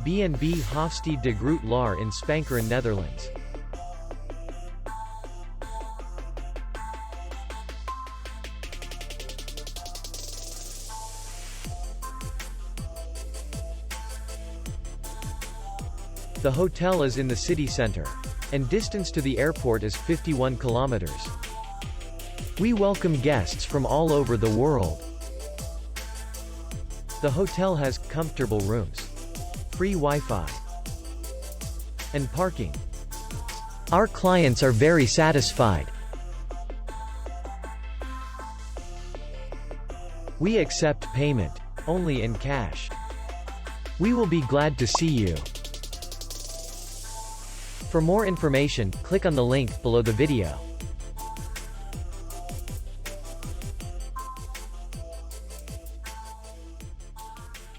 B&B Hofstede de Groote Laar in Spankeren, Netherlands. The hotel is in the city center, and distance to the airport is 51 kilometers. We welcome guests from all over the world. The hotel has comfortable rooms, free Wi-Fi, and parking. Our clients are very satisfied. We accept payment only in cash. We will be glad to see you. For more information, click on the link below the video.